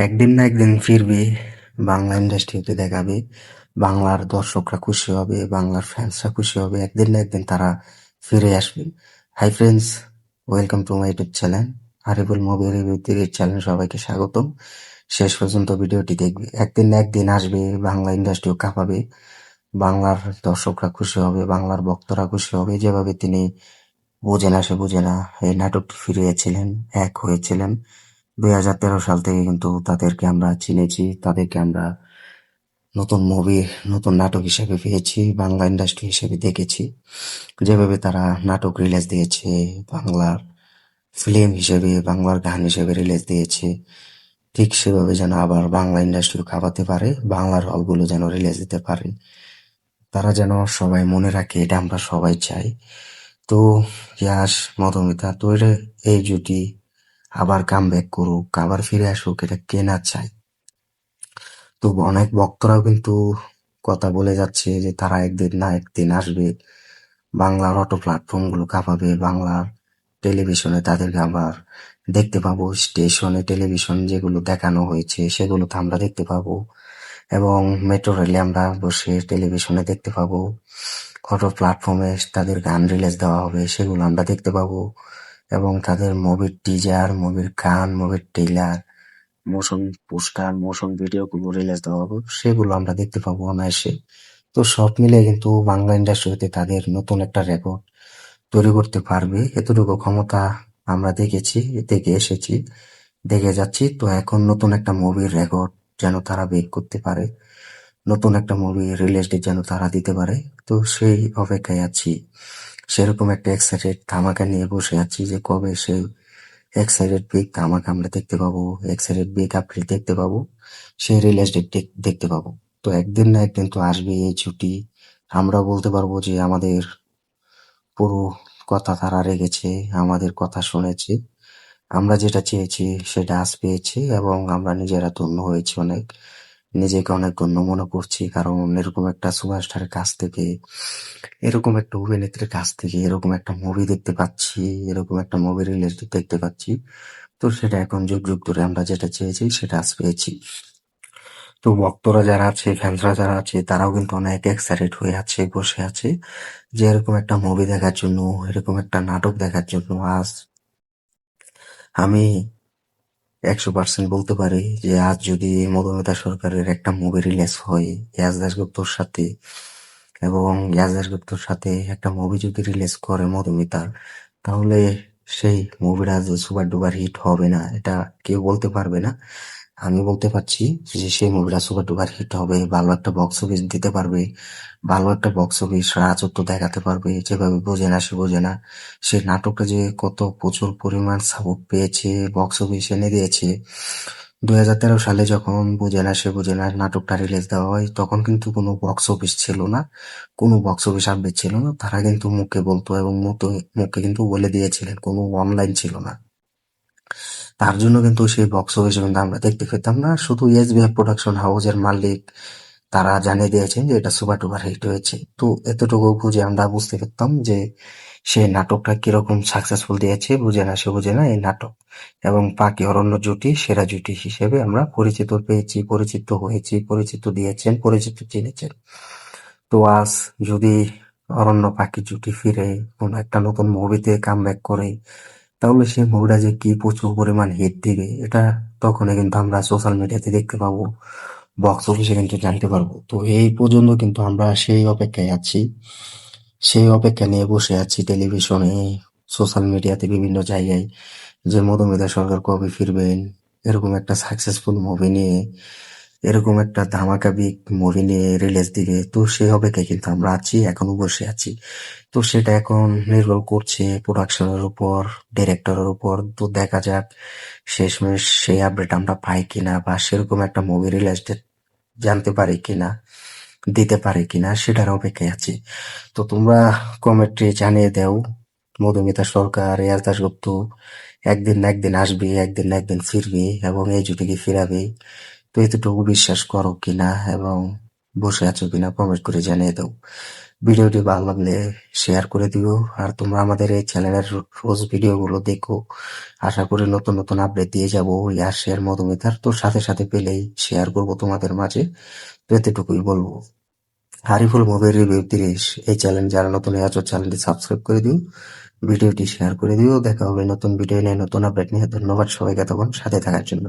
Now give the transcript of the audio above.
একদিন না একদিন ফিরবে, বাংলা ইন্ডাস্ট্রিতে দেখাবে, বাংলার দর্শকরা খুশি হবে, বাংলার ফ্যান্সরা খুশি হবে, একদিন না একদিন তারা ফিরে আসবে। Hi friends, welcome to my YouTube channel Ariful movie review channel. সবাইকে স্বাগতম। শেষ পর্যন্ত ভিডিওটি দেখবে। একদিন না একদিন আসবে, বাংলা ইন্ডাস্ট্রিও কাঁপাবে, বাংলার দর্শকরা খুশি হবে, বাংলার ভক্তরা খুশি হবে। যেভাবে তিনি বোঝে না সে বোঝে না এই নাটকটি ফিরিয়েছিলেন, এক হয়েছিলেন। 2013 সাল থেকে কিন্তু তাদেরকে আমরা চিনেছি, তাদেরকে আমরা নতুন মুভি, নতুন নাটক হিসেবে পেয়েছি, বাংলা ইন্ডাস্ট্রি হিসেবে দেখেছি। যেভাবে তারা নাটক রিলিজ দিয়েছে, বাংলার ফিল্ম হিসেবে, বাংলার গান হিসেবে রিলিজ দিয়েছে, ঠিক সেভাবে যেন আবার বাংলা ইন্ডাস্ট্রিও কাঁপাতে পারে, বাংলার হলগুলো যেন রিলিজ দিতে পারে, তারা যেন সবাই মনে রাখে, এটা আমরা সবাই চাই। তো ইয়াশ মধুমিতা তৈরি এই জুটি আবার কামব্যাক করুক, আবার ফিরে আসুক, এটা কে না চায়। তো অনেক ভক্তরাও কিন্তু কথা বলে যাচ্ছে যে তারা একদিন না একদিন আসবে, বাংলার অটো প্ল্যাটফর্ম গুলো কাঁপাবে, বাংলার টেলিভিশনে তাদেরকে আবার দেখতে পাবো, স্টেশনে টেলিভিশন যেগুলো দেখানো হয়েছে সেগুলোতে আমরা দেখতে পাবো, এবং মেট্রো রেলে আমরা বসে টেলিভিশনে দেখতে পাবো, অটো প্ল্যাটফর্মে তাদের গান রিলিজ দেওয়া হবে, সেগুলো আমরা দেখতে পাবো, এবং তাদের মুভির টিজার, মুভির গান, মুভির trailer, motion poster, motion video গুলো রিলিজ দেওয়া হবে, সেগুলো আমরা দেখতে পাবো অনায়াসে। তো সব মিলে কিন্তু বাংলা ইন্ডাস্ট্রিতে তাদের নতুন একটা রেকর্ড তৈরি করতে পারবে, এতটুকু ক্ষমতা আমরা দেখেছি, দেখে এসেছি, দেখে যাচ্ছি। তো এখন নতুন একটা মুভির রেকর্ড যেন তারা ব্রেক করতে পারে, নতুন একটা মুভি রিলিজ ডেট যেন তারা দিতে পারে। তো সেই অপেক্ষায় আছি, সেরকম একটা এক্সাইটেড ধামাকা নিয়ে বসে আছি যে কবে সেই এক্সাইটেড বিগ ধামাকা আমরা দেখতে পাবো, এক্সাইটেড বিগ আপডেট দেখতে পাবো, সেই রিলিজ ডেট দেখতে পাবো। তো একদিন না একদিন তো আসবে এই ছুটি, আমরা বলতে পারবো যে আমাদের পুরো কথা তারা রেখেছে, আমাদের কথা শুনেছে, আমরা যেটা চেয়েছি সেটা আজ পেয়েছি, এবং আমরা নিজেরা ধন্য হয়েছি অনেক, নিজেকে অনেক ধন্য মনে করছি। কারণ এরকম একটা সুপারস্টারের কাছ থেকে, এরকম একটা অভিনেত্রীর কাছ থেকে এরকম একটা মুভি দেখতে পাচ্ছি, এরকম একটা মুভি রিলিজ দেখতে পাচ্ছি। তো সেটা এখন যুগ যুগ ধরে আমরা যেটা চেয়েছি সেটা আজ পেয়েছি। তো ভক্তরা যারা আছে, ফ্যান্সরা যারা আছে, তারাও কিন্তু অনেক এক্সাইটেড হয়ে আছে, বসে আছে যে এরকম একটা মুভি দেখার জন্য, এরকম একটা নাটক দেখার জন্য। আজ আমি 100% বলতে পারি যে আজ যদি মধুমিতা সরকারের একটা মুভি রিলিজ হয় ইয়াস দাশগুপ্তর সাথে, এবং ইয়াস দাশগুপ্তর সাথে একটা মুভি যদি রিলিজ করে মধুমিতা, তাহলে সেই মুভিটা যে সুপার ডুপার হিট হবে না এটা কেউ বলতে পারবে না। আমি বলতে পারছি যে সেই মুভিটা সুপার ডুপার হিট হবে, ভালো একটা বক্স অফিস দিতে পারবে, ভালো একটা বক্স অফিস রাজত্ব দেখাতে পারবে। যেভাবে বোঝে না সে বোঝে না, সেই নাটকটা যে কত প্রচুর পরিমাণ সাপোর্ট পেয়েছে, বক্স অফিস এনে দিয়েছে। 2013 সালে যখন বোঝে না সে বোঝে না নাটকটা রিলিজ দেওয়া হয়, তখন কিন্তু কোনো বক্স অফিস ছিল না, কোনো বক্স অফিস আপডেট ছিল না। তারা কিন্তু মুখে বলতো, এবং মুখে কিন্তু বলে দিয়েছিলেন, কোনো অনলাইন ছিল না। তার জন্য কিন্তু সেই বক্স অফিসে কিন্তু আমরা দেখতে পেতাম না। শুধু এসবিএফ প্রোডাকশন হাউসের মালিক তারা জানিয়ে দিয়েছেন যে এটা সুপার ডুপার হিট হয়েছে। তো এতটুকু বুঝে আমরা বুঝতে পারতাম যে সেই নাটকটা কিরকম সাকসেসফুল দিয়েছে। বুঝে না সে বুঝে না এই নাটক, এবং পাকি অরণ্য জুটি সেরা জুটি হিসেবে আমরা পরিচিত পেয়েছি, পরিচিত হয়েছি, পরিচিত দিয়েছেন, পরিচিত চিনেছেন। তো আজ যদি অরণ্য পাকি জুটি ফিরে কোনো একটা নতুন মুভিতে কামব্যাক করে, তাহলে সেই মুভিটা যে কি প্রচুর পরিমাণ হিট দিবে এটা তখনই কিন্তু আমরা সোশ্যাল মিডিয়াতে দেখতে পাবো, বক্স অফিসে কিন্তু জানতে পারবো। তো এই পর্যন্ত কিন্তু আমরা সেই অপেক্ষায় আছি, সেই অপেক্ষা নিয়ে বসে আছি টেলিভিশনে, সোশ্যাল মিডিয়াতে, বিভিন্ন জায়গায়, যে মধুমিতা সরকার কবে ফিরবেন, এরকম একটা সাকসেসফুল মুভি নিয়ে, এরকম একটা ধামাকা বিগ মুভি নিয়ে রিলিজ দিবে। তো সেই অপেক্ষায় কিন্তু আমরা আছি, এখনো বসে আছি। তো সেটা এখন নির্ভর করছে প্রোডাকশনের উপর, ডিরেক্টরের উপর। তো দেখা যাক শেষমেশ সেই আপডেট আমরা পাই কিনা, বা সেরকম একটা মুভি রিলিজ ডেট জানতে পারি কিনা, দিতে পারে কিনা, সেটার অপেক্ষায় আছি। তো তোমরা কমেন্টে জানিয়ে দাও, মধুমিতা সরকার, এয়ার দাশগুপ্ত একদিন না একদিন আসবে, একদিন না একদিন ফিরবে, এবং এই জুটিকে ফিরাবে। তো এতটুকু বিশ্বাস করো কিনা, এবং বসে আছো কিনা কমেন্ট করে জানিয়ে দাও। ভিডিওটি ভালো লাগলে শেয়ার করে দিও। আর তোমরা আমাদের এই চ্যানেলের রোজ ভিডিওগুলো দেখো। আশা করি নতুন নতুন আপডেট দিয়ে যাবো ইয়াশের মধুমিতার, তো সাথে সাথে পেলেই শেয়ার করবো তোমাদের মাঝে। তো এতটুকুই বলবো। হারিফুল মুভি রিভিউ 30 এই চ্যানেল যারা নতুন আছো চ্যানেলটি সাবস্ক্রাইব করে দিও, ভিডিওটি শেয়ার করে দিও। দেখা হবে নতুন ভিডিও নিয়ে, নতুন আপডেট নিয়ে। ধন্যবাদ সবাইকে এতক্ষণ সাথে থাকার জন্য।